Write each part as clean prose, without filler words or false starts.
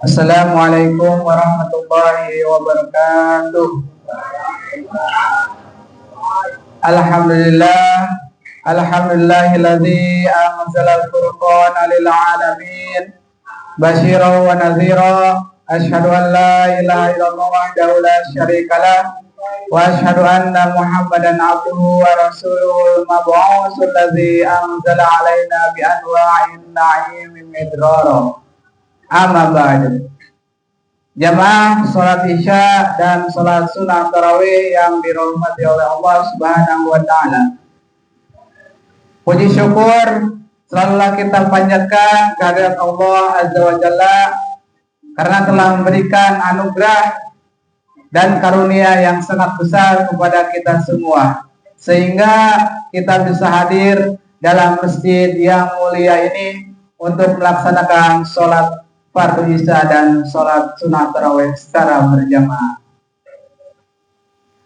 Assalamualaikum warahmatullahi wabarakatuh. Alhamdulillah, alhamdulillahilladzi anzalal furqana lil alamin basyiran wa nadhira. Asyhadu an la ilaha illallah wahdahu la syarikalah wa asyhadu anna Muhammadan abduhu wa rasuluhul mab'utsul ladzi anzala alaina bi anwa'in na'imi midrara. Amma ba'du. Jamaah salat Isya dan salat sunat tarawih yang dirahmati oleh Allah Subhanahu wa taala. Puji syukur selalulah kita panjatkan kehadirat Allah Azza wa Jalla karena telah memberikan anugerah dan karunia yang sangat besar kepada kita semua, sehingga kita bisa hadir dalam masjid yang mulia ini untuk melaksanakan sholat fardu Isya dan sholat sunat tarawih secara berjamaah.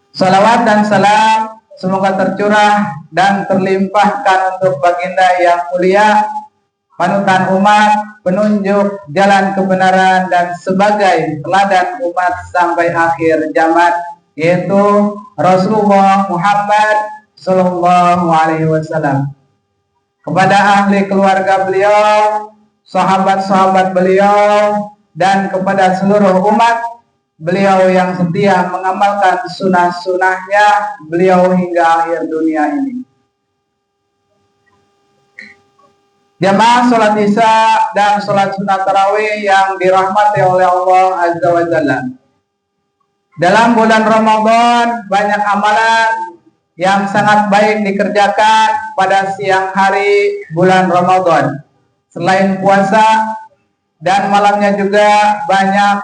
Salawat dan salam semoga tercurah dan terlimpahkan untuk baginda yang mulia, panutan umat, penunjuk jalan kebenaran dan sebagai teladan umat sampai akhir zaman, yaitu Rasulullah Muhammad Sallallahu Alaihi Wasallam. Kepada ahli keluarga beliau, sahabat-sahabat beliau, dan kepada seluruh umat beliau yang setia mengamalkan sunnah-sunnahnya beliau hingga akhir dunia ini. Jamaah sholat Isya dan sholat sunat tarawih yang dirahmati oleh Allah Azza wa Jalla. Dalam bulan Ramadan banyak amalan yang sangat baik dikerjakan pada siang hari bulan Ramadan. Selain puasa dan malamnya juga banyak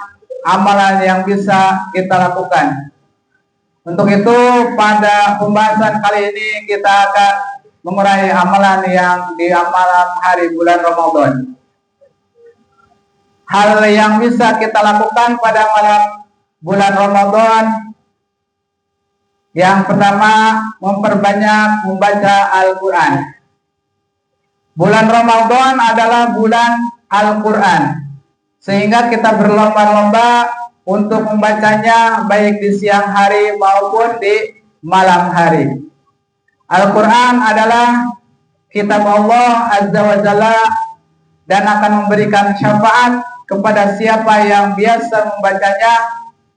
amalan yang bisa kita lakukan. Untuk itu pada pembahasan kali ini kita akan mengurai amalan yang di malam hari bulan Ramadan. Hal yang bisa kita lakukan pada malam bulan Ramadan, yang pertama memperbanyak membaca Al-Quran. Bulan Ramadan adalah bulan Al-Quran, sehingga kita berlomba-lomba untuk membacanya baik di siang hari maupun di malam hari. Al-Quran adalah kitab Allah Azza wa Jalla dan akan memberikan syafaat kepada siapa yang biasa membacanya.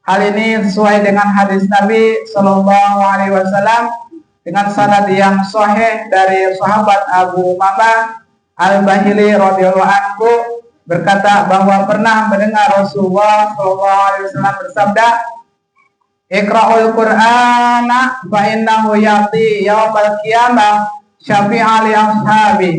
Hal ini sesuai dengan hadis Nabi Sallallahu Alaihi Wasallam dengan sanad yang sahih dari sahabat Abu Umamah Al-Bahili radhiyallahu anhu berkata bahwa pernah mendengar Rasulullah Sallallahu Alaihi Wasallam bersabda, Iqra'ul Qur'ana fa innahu ya'ti yaumal qiyamah syafi'an li ashabi.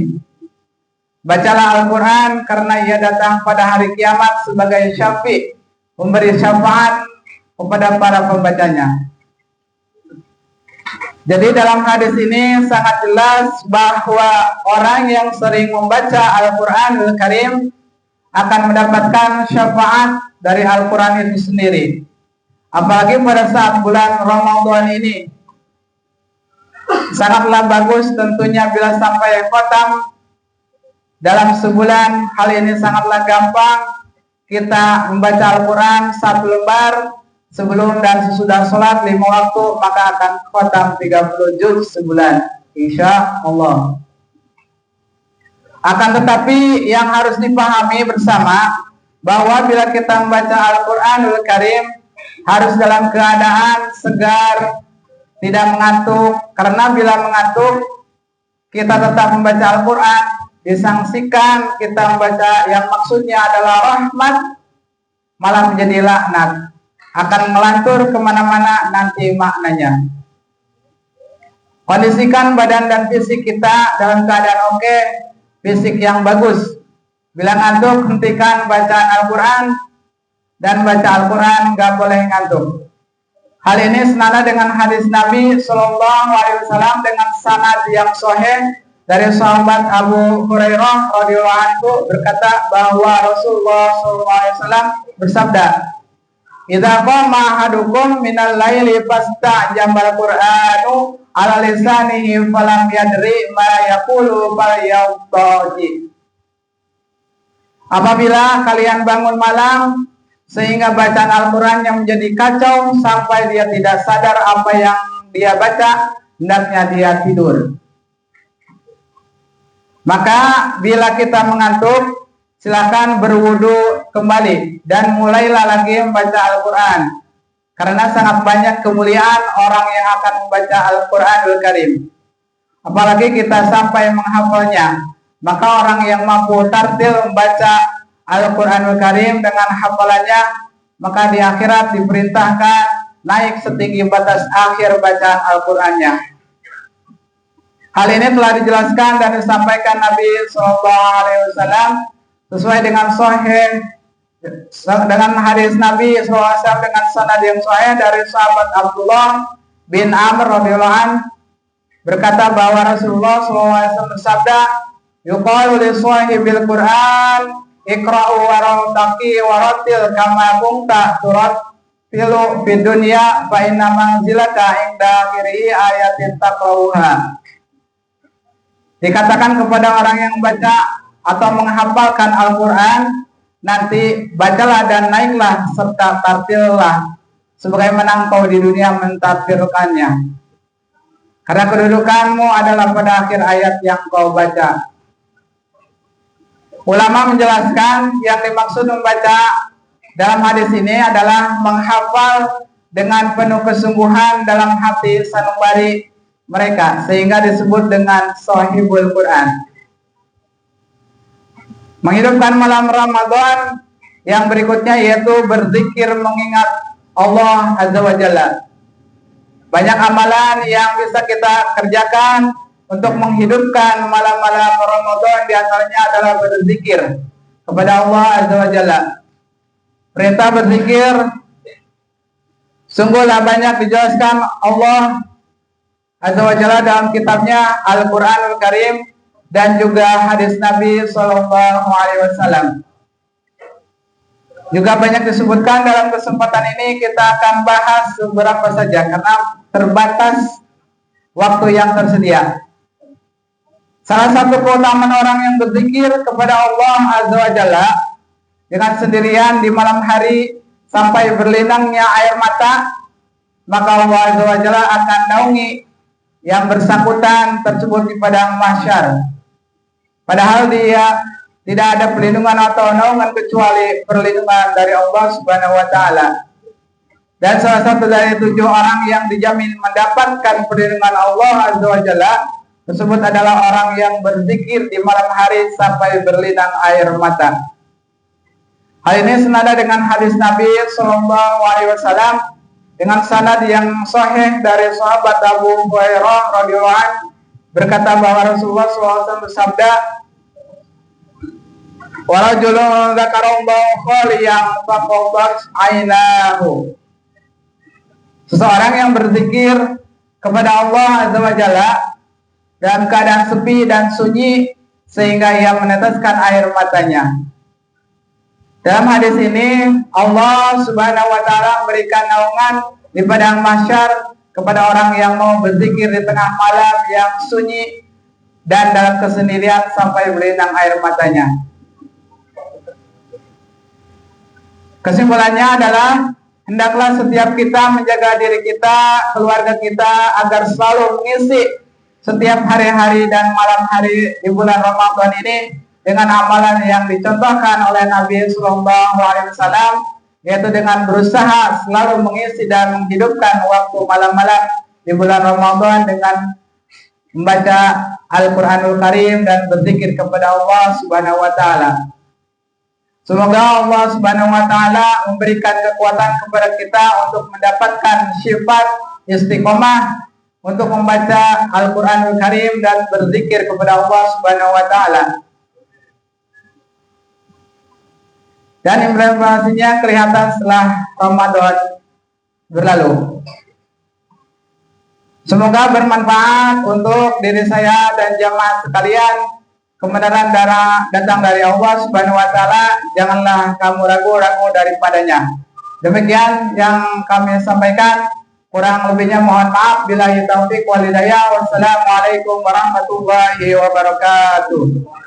Bacalah Al-Quran karena ia datang pada hari kiamat sebagai syafi', memberi syafaat kepada para pembacanya. Jadi dalam hadis ini sangat jelas bahwa orang yang sering membaca Al-Quranul Karim akan mendapatkan syafaat dari Al-Quran itu sendiri. Apalagi pada saat bulan Ramadan ini, sangatlah bagus tentunya bila sampai khotam dalam sebulan. Hal ini sangatlah gampang. Kita membaca Al-Quran satu lembar sebelum dan sesudah sholat 5 waktu, maka akan khotam 30 juz sebulan, insya Allah. Akan tetapi yang harus dipahami bersama bahwa bila kita membaca Al-Quranul Karim harus dalam keadaan segar, tidak mengantuk. Karena bila mengantuk kita tetap membaca Al-Quran, disangsikan kita membaca yang maksudnya adalah rahmat malah menjadi laknat, akan melantur kemana-mana nanti maknanya. Kondisikan badan dan fisik kita dalam keadaan oke, fisik yang bagus. Bila ngantuk, hentikan bacaan Al-Quran, dan baca Al-Quran gak boleh ngantuk. Hal ini senada dengan hadis Nabi Sallallahu Alaihi Wasallam dengan sanad yang sahih dari sahabat Abu Hurairah radhiyallahu anhu berkata bahwa Rasulullah Sallallahu Alaihi Wasallam bersabda, "Idza qama ahadukum minal laili fastajabal Qur'anu ala lisanihi falam yadri ma yaqulu falyawtaji." Apabila kalian bangun malam sehingga bacaan Al-Quran yang menjadi kacau sampai dia tidak sadar apa yang dia baca, hendaknya dia tidur. Maka bila kita mengantuk, silakan berwudu kembali dan mulailah lagi membaca Al-Quran. Karena sangat banyak kemuliaan orang yang akan membaca Al-Quranul Karim. Apalagi kita sampai menghafalnya. Maka orang yang mampu tartil membaca Al-Quranul Karim dengan hafalannya, maka di akhirat diperintahkan naik setinggi batas akhir bacaan Al-Qurannya. Hal ini telah dijelaskan dan disampaikan Nabi SAW sesuai dengan sahih, dengan hadis Nabi SAW dengan sanad yang sahih dari sahabat Abdullah bin Amr radhiyallahu anhu berkata bahwa Rasulullah SAW bersabda, yuqalu li sahibil Quran iqra'u wartaqi warattil kama kunta turattilu fid dunya fa inna manzilaka inda akhiri ayatin taqra'uha. Dikatakan kepada orang yang membaca atau menghafalkan Al-Quran, nanti bacalah dan naiklah serta tartillah sebagaimana engkau di dunia mentartilkannya. Karena kedudukanmu adalah pada akhir ayat yang kau baca. Ulama menjelaskan yang dimaksud membaca dalam hadis ini adalah menghafal dengan penuh kesungguhan dalam hati sanubari mereka, sehingga disebut dengan sahibul Quran. Menghidupkan malam Ramadan yang berikutnya yaitu berzikir mengingat Allah Azza wa Jalla. Banyak amalan yang bisa kita kerjakan untuk menghidupkan malam-malam Ramadan, di antaranya adalah berzikir kepada Allah Azza wa Jalla. Perintah berzikir sungguhlah banyak dijelaskan Allah Azza wa Jalla dalam kitabnya Al-Quranul Karim dan juga hadis Nabi SAW. Juga banyak disebutkan. Dalam kesempatan ini kita akan bahas beberapa saja karena terbatas waktu yang tersedia. Salah satu keutamaan orang yang berzikir kepada Allah Azza wa Jalla dengan sendirian di malam hari sampai berlinangnya air mata, maka Allah Azza wa Jalla akan naungi yang bersangkutan tersebut di padang mahsyar. Padahal dia tidak ada perlindungan atau naungan kecuali perlindungan dari Allah Subhanahu wa Ta'ala. Dan salah satu dari 7 orang yang dijamin mendapatkan perlindungan Allah Azza wa Jalla tersebut adalah orang yang berzikir di malam hari sampai berlinang air mata. Hal ini senada dengan hadis Nabi SAW dengan sanad yang sahih dari sahabat Abu Hurairah radhiyallahu anhu berkata bahwa Rasulullah SAW bersabda, warajulun dzakarallaha khaliyan faqadat ainahu. Seseorang yang berzikir kepada Allah Azza wa Jalla dalam keadaan sepi dan sunyi sehingga ia meneteskan air matanya. Dalam hadis ini Allah Subhanahu wa Ta'ala memberikan naungan di padang mahsyar kepada orang yang mau berzikir di tengah malam yang sunyi dan dalam kesendirian sampai berlinang air matanya. Kesimpulannya adalah hendaklah setiap kita menjaga diri kita, keluarga kita agar selalu mengisi setiap hari-hari dan malam hari di bulan Ramadan ini dengan amalan yang dicontohkan oleh Nabi SAW, yaitu dengan berusaha selalu mengisi dan menghidupkan waktu malam-malam di bulan Ramadan dengan membaca Al-Quranul Karim dan berzikir kepada Allah Subhanahu wa Ta'ala. Semoga Allah Subhanahu wa Ta'ala memberikan kekuatan kepada kita untuk mendapatkan sifat istiqomah untuk membaca Al-Quranul Karim dan berzikir kepada Allah Subhanahu wa Ta'ala. Dan implementasinya kelihatan setelah Ramadan berlalu. Semoga bermanfaat untuk diri saya dan jamaah sekalian. Kebenaran datang dari Allah Subhanahu wa Ta'ala, janganlah kamu ragu-ragu daripadanya. Demikian yang kami sampaikan, kurang lebihnya mohon maaf. Billahi taufiq wal hidayah. Wassalamualaikum warahmatullahi wabarakatuh.